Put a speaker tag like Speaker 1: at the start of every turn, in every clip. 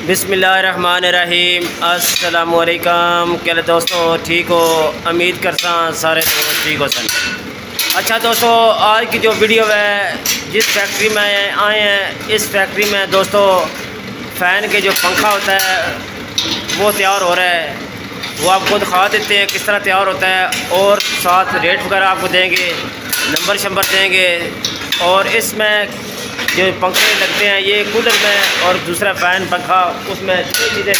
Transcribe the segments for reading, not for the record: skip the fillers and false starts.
Speaker 1: बिस्मिल्लाहिर्रहमानिर्रहीम। अस्सलामुअलैकुम। क्या दोस्तों ठीक हो? उम्मीद करता सारे दोस्त ठीक हो सन। अच्छा दोस्तों, आज की जो वीडियो है जिस फैक्ट्री में आए हैं, इस फैक्ट्री में दोस्तों फ़ैन के जो पंखा होता है वो तैयार हो रहा है। वो आपको दिखा देते हैं किस तरह तैयार होता है और साथ रेट वगैरह आपको देंगे, नंबर शंबर देंगे। और इसमें जो पंखे लगते हैं ये कूलर में और दूसरा फ़ैन पंखा उसमें जो चीज़ें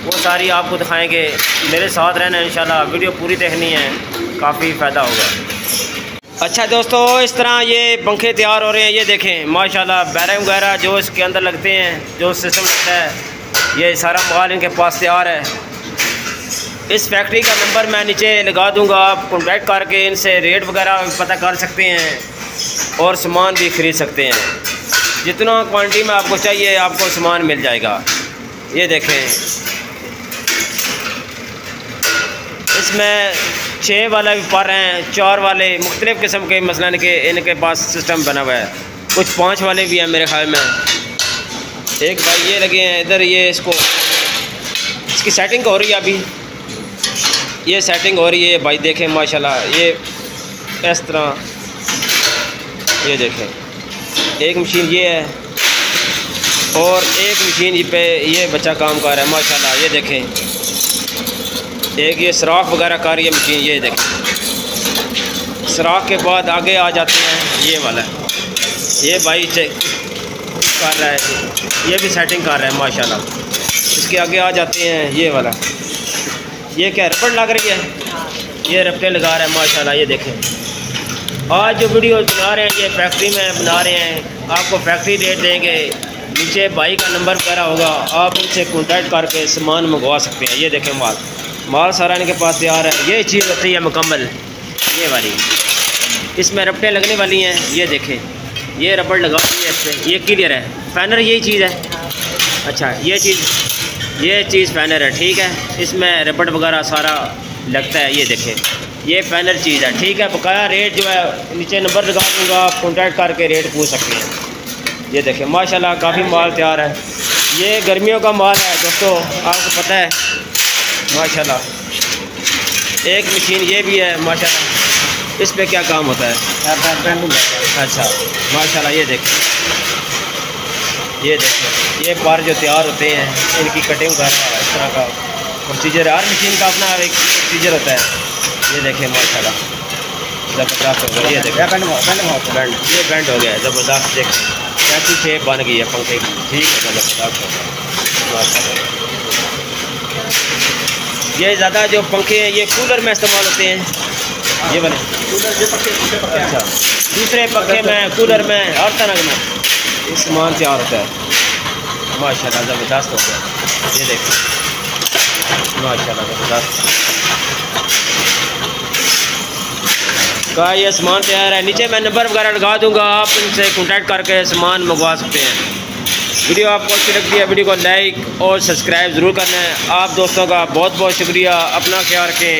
Speaker 1: वो सारी आपको दिखाएंगे। मेरे साथ रहना इंशाल्लाह, वीडियो पूरी देखनी है, काफ़ी फ़ायदा होगा। अच्छा दोस्तों, इस तरह ये पंखे तैयार हो रहे हैं। ये देखें माशाल्लाह, बैरिंग वगैरह जो इसके अंदर लगते हैं, जो सिस्टम लगता है, ये सारा माल इनके पास तैयार है। इस फैक्ट्री का नंबर मैं नीचे लगा दूंगा, आप कॉन्टैक्ट करके इनसे रेट वगैरह पता कर सकते हैं और सामान भी ख़रीद सकते हैं। जितना क्वांटिटी में आपको चाहिए आपको सामान मिल जाएगा। ये देखें, इसमें 6 वाला भी पर हैं, 4 वाले मुख्तलिफ़ किस्म के मसलन के इनके पास सिस्टम बना हुआ है। कुछ 5 वाले भी हैं मेरे ख्याल में। एक भाई ये लगे हैं इधर, ये इसकी सेटिंग हो रही है अभी, ये सेटिंग हो रही है भाई। देखें माशाल्लाह, ये इस तरह, ये देखें एक मशीन ये है और एक मशीन पे ये बच्चा काम कर रहा है माशाल्लाह। ये देखें, एक ये सराख वगैरह कर रही है मशीन। ये देखें, सराख के बाद आगे आ जाते हैं ये वाला, ये भाई चेक कर रहा है, ये भी सेटिंग कर रहा है माशाल्लाह। इसके आगे आ जाते हैं ये वाला, ये क्या रबड़ लग रही है, ये रबड़े लगा रहा है माशाल्लाह। ये देखें, आज जो वीडियो बना रहे हैं ये फैक्ट्री में बना रहे हैं, आपको फैक्ट्री रेट देंगे, नीचे भाई का नंबर वगैरह होगा, आप उनसे कॉन्टैक्ट करके सामान मंगवा सकते हैं। ये देखें माल सारा इनके पास तैयार है। ये चीज़ होती है मुकम्मल, ये वाली, इसमें रबड़े लगने वाली हैं। ये देखें, ये रबड़ लगा दी है इस पर, ये क्लियर है। फैनर यही चीज़ है। अच्छा, ये चीज़ फैनर है, ठीक है। इसमें रबड़ वगैरह सारा लगता है। ये देखें, ये फैनर चीज़ है, ठीक है। बकाया रेट जो है नीचे नंबर लगा दूँगा, आप कॉन्टैक्ट करके रेट पूछ सकते हैं। ये देखें माशाल्लाह, काफ़ी माल तैयार है। ये गर्मियों का माल है दोस्तों, आपको पता है माशाल्लाह। एक मशीन ये भी है माशाल्लाह, इस पर क्या काम होता है? अच्छा माशाल्लाह, ये देखें, ये बार जो तैयार होते हैं इनकी कटिंग वगैरह इस तरह का प्रोसीजर है। हर मशीन का अपना एक प्रोसीजर होता है। ये देखें माशाल्लाह, ज़बरदस्त हो गया। ये देखें बैंड, ये बैंड हो गया है ज़बरदस्त। देखें कैसी शेप बन गई है पंखे की, ठीक है, ज़बरदस्त हो गया माशाल्लाह। ये ज़्यादा जो पंखे हैं ये कूलर में इस्तेमाल होते हैं, ये वाले कूलर जो पंखे। अच्छा, दूसरे पंखे में, कूलर में, हर तरह में सामान तैयार होता है माशाल्लाह, ज़बरदस्त हो गया। ये देखें माशाल्लाह, ज़बरदस्त का ये सामान तैयार है। नीचे मैं नंबर वगैरह लगा दूंगा, आप इनसे कॉन्टैक्ट करके सामान मंगवा सकते हैं। वीडियो आपको अच्छी लगती है, वीडियो को लाइक और सब्सक्राइब ज़रूर करना है। आप दोस्तों का बहुत बहुत शुक्रिया। अपना ख्याल रखें।